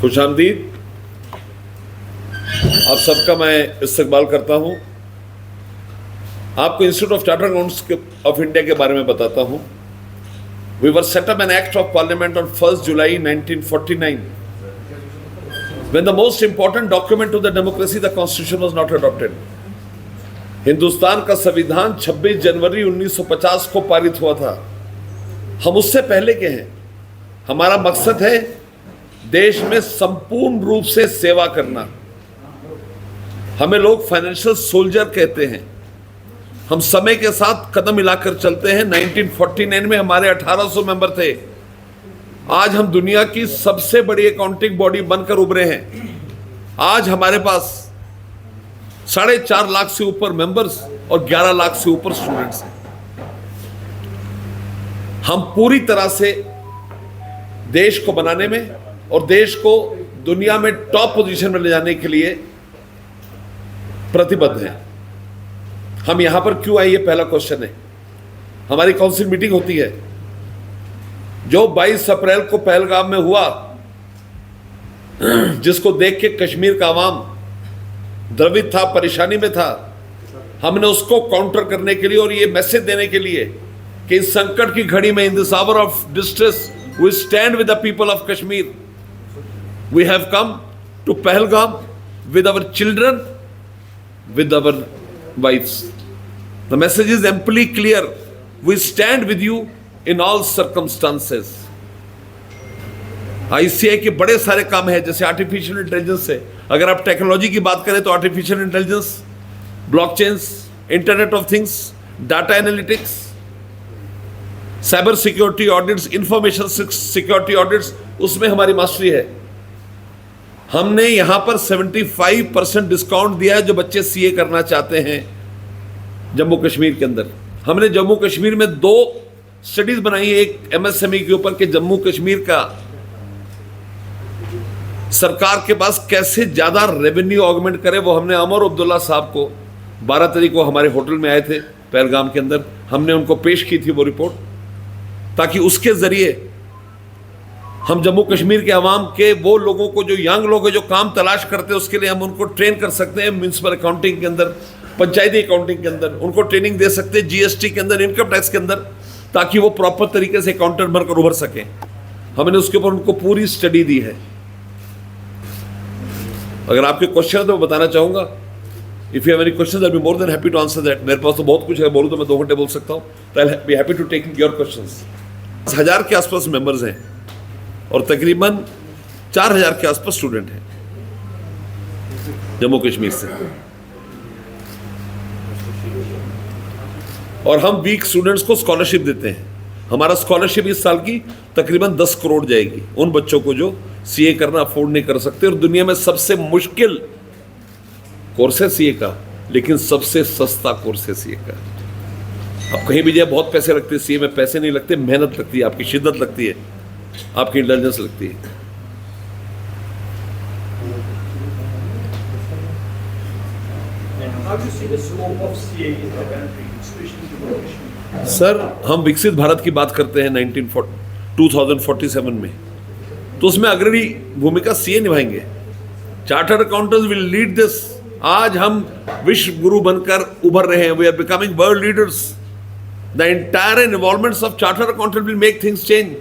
खुशामदीद। आप सबका मैं इस्तकबाल करता हूं। आपको institute of chartered accountants of India के बारे में बताता हूं। We were set up an Act of Parliament on 1st July 1949, when the most important document to the democracy, the Constitution, was not adopted. Hindustan का संविधान 26 जनवरी 1950 को पारित हुआ था। हम उससे पहले के हैं। हमारा मकसद है देश में संपूर्ण रूप से सेवा करना। हमें लोग फाइनेंशियल सोल्जर कहते हैं। हम समय के साथ कदम मिलाकर चलते हैं। 1949 में हमारे 1800 मेंबर थे। आज हम दुनिया की सबसे बड़ी अकाउंटिंग बॉडी बनकर उभरे हैं। आज हमारे पास 4.5 लाख से ऊपर मेंबर्स और 11 लाख से ऊपर स्टूडेंट्स हैं। हम पूरी तरह से देश को बनाने में और देश को दुनिया में टॉप पोजीशन में ले जाने के लिए प्रतिबद्ध हैं। हम यहां पर क्यों आए, ये पहला क्वेश्चन है। हमारी काउंसिल मीटिंग होती है जो 22 अप्रैल को पहलगाम में हुआ, जिसको देख के कश्मीर का आवाम द्रवित था, परेशानी में था। हमने उसको काउंटर करने के लिए और ये मैसेज देने के लिए कि इस संकट की घड़ी में, in this hour of distress, we stand with the people of Kashmir. We have come to Pahalgam with our children, with our wives. The message is amply clear. We stand with you in all circumstances. ICI के बड़े सारे काम है, जैसे artificial intelligence है। अगर आप technology की बात करें तो artificial intelligence, blockchains, internet of things, data analytics, cyber security audits, information security audits, उसमें हमारी मास्टरी है। हमने यहां पर 75% डिस्काउंट दिया है जो बच्चे सीए करना चाहते हैं जम्मू कश्मीर के अंदर। हमने जम्मू कश्मीर में 2 स्टडीज बनाई है, एक एमएसएमई के ऊपर कि जम्मू कश्मीर का सरकार के पास कैसे ज्यादा रेवेन्यू ऑगमेंट करे। वो हमने अमर अब्दुल्ला साहब को 12 तारीख को हमारे होटल में आए थे पहलगाम के अंदर, हमने उनको पेश की थी वो रिपोर्ट, ताकि उसके जरिए हम जम्मू कश्मीर के अवाम के, वो लोगों को जो यंग लोग हैं जो काम तलाश करते हैं, उसके लिए हम उनको ट्रेन कर सकते हैं। म्यूनसिपल अकाउंटिंग के अंदर, पंचायती अकाउंटिंग के अंदर उनको ट्रेनिंग दे सकते हैं, जीएसटी के अंदर, इनकम टैक्स के अंदर, ताकि वो प्रॉपर तरीके से अकाउंटेंट बनकर उभर सकें। हमने उसके ऊपर उनको पूरी स्टडी दी है। अगर आपके क्वेश्चन है तो मैं बताना चाहूंगा। If you have any question, I be more than happy to answer that. मेरे पास तो बहुत कुछ है, बोलूं तो मैं 2 घंटे बोल सकता हूँ। तो I be happy to take your questions. 1000 के आसपास मेंबर्स हैं और तकरीबन 4000 के आसपास स्टूडेंट हैं जम्मू कश्मीर से। और हम वीक स्टूडेंट्स को स्कॉलरशिप देते हैं। हमारा स्कॉलरशिप इस साल की तकरीबन 10 करोड़ जाएगी उन बच्चों को जो सीए करना अफोर्ड नहीं कर सकते। और दुनिया में सबसे मुश्किल कोर्स है सीए का, लेकिन सबसे सस्ता कोर्स है सीए का। अब कहीं भी जाए बहुत पैसे लगते हैं, सीए में पैसे नहीं लगते, मेहनत लगती है, आपकी शिद्दत लगती है, आपकी इंटेलिजेंस लगती है। सर, हम विकसित भारत की बात करते हैं 2047 में, तो उसमें अग्रणी भूमिका सीए निभाएंगे। Chartered accountants will lead this. आज हम विश्व गुरु बनकर उभर रहे हैं। We are becoming world leaders. The entire involvements of chartered accountant will make things change.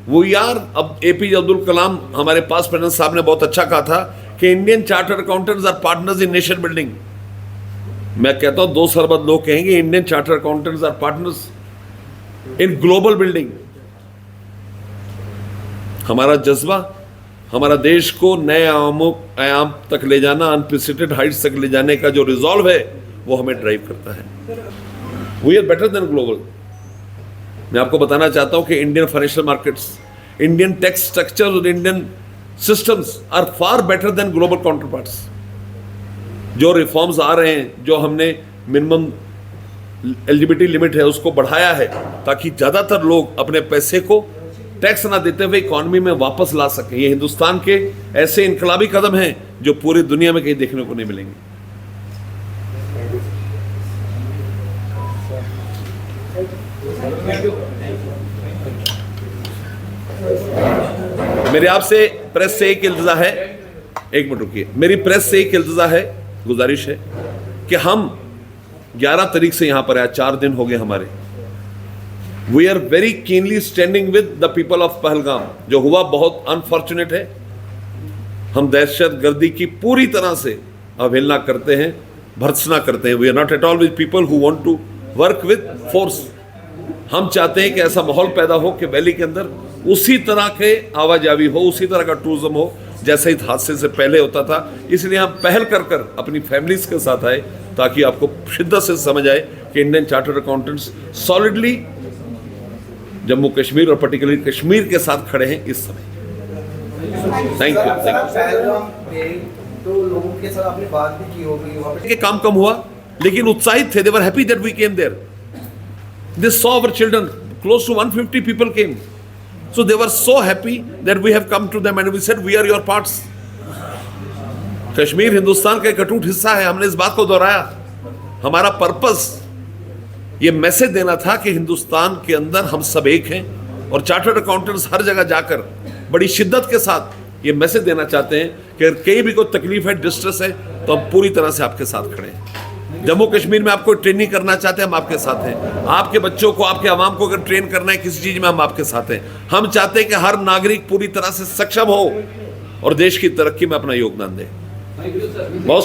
वो यार, अब एपीजे अब्दुल कलाम हमारे पास प्रेसिडेंट साहब ने बहुत अच्छा कहा था कि Indian chartered accountants are partners in nation building. मैं कहता हूं 2 सरबत लोग कहेंगे Indian chartered accountants are partners in global building. हमारा जज्बा, हमारा देश को नए आयाम तक ले जाना, अनप्रेसिडेंटेड हाइट्स तक ले जाने का जो रिजॉल्व है, वो हमें ड्राइव करता है। We are better than global. मैं आपको बताना चाहता हूं कि Indian financial markets, Indian tax structure और Indian systems are far better than global counterparts. जो रिफॉर्म्स आ रहे हैं, जो हमने मिनिमम एलिजिबिलिटी लिमिट है उसको बढ़ाया है, ताकि ज़्यादातर लोग अपने पैसे को टैक्स ना देते हुए इकॉनमी में वापस ला सकें। ये हिंदुस्तान के ऐसे इनकलाबी कदम हैं जो पूरी दुनिया में कहीं देखने को नहीं मिलेंगे। मेरे आपसे प्रेस से एक इल्तजा है, एक मिनट रुकिए, मेरी प्रेस से एक इल्तजा है, गुजारिश है कि हम 11 तारीख से यहां पर आए, 4 दिन हो गए हमारे। We are very keenly standing with the people of Pahalgam. जो हुआ बहुत अनफॉर्चुनेट है। हम दहशत गर्दी की पूरी तरह से अवहेलना करते हैं, भर्त्सना करते हैं। We are not at all with people who want to work with force. हम चाहते हैं कि ऐसा माहौल पैदा हो कि वैली के अंदर उसी तरह के आवाजावी हो, उसी तरह का टूरिज्म हो जैसे इस हादसे से पहले होता था। इसलिए हम पहल कर कर अपनी फैमिलीज के साथ आए ताकि आपको शिद्दत से समझ आए कि Indian chartered accountants solidly Jammu Kashmir और पर्टिकुलरली कश्मीर के साथ खड़े हैं इस समय। Thank you. पहलगाम पे तो लोगों के साथ आपने बात भी की होगी, वहाँ पे के काम कम हुआ लेकिन उत्साहित थे। They were happy that we came there. They saw our children, close to 150 people came, so they were so happy that we have come to them and we said we are your parts. Kashmir Hindustan का एक अटूट हिस्सा है। हमने इस बात को दोहराया। हमारा पर्पस ये मैसेज देना था कि हिंदुस्तान के अंदर हम सब एक हैं और चार्टर्ड अकाउंटेंट्स हर जगह जाकर बड़ी शिद्दत के साथ ये मैसेज देना चाहते हैं कि अगर कहीं भी कोई तकलीफ है, डिस्ट्रेस है, तो हम पूरी तरह से आपके साथ खड़े हैं। जम्मू कश्मीर में आपको ट्रेनिंग करना चाहते हैं, हम आपके साथ हैं। आपके बच्चों को, आपके आवाम को अगर ट्रेन करना है किसी चीज में, हम आपके साथ हैं। हम चाहते हैं कि हर नागरिक पूरी तरह से सक्षम हो और देश की तरक्की में अपना योगदान दे। बहुत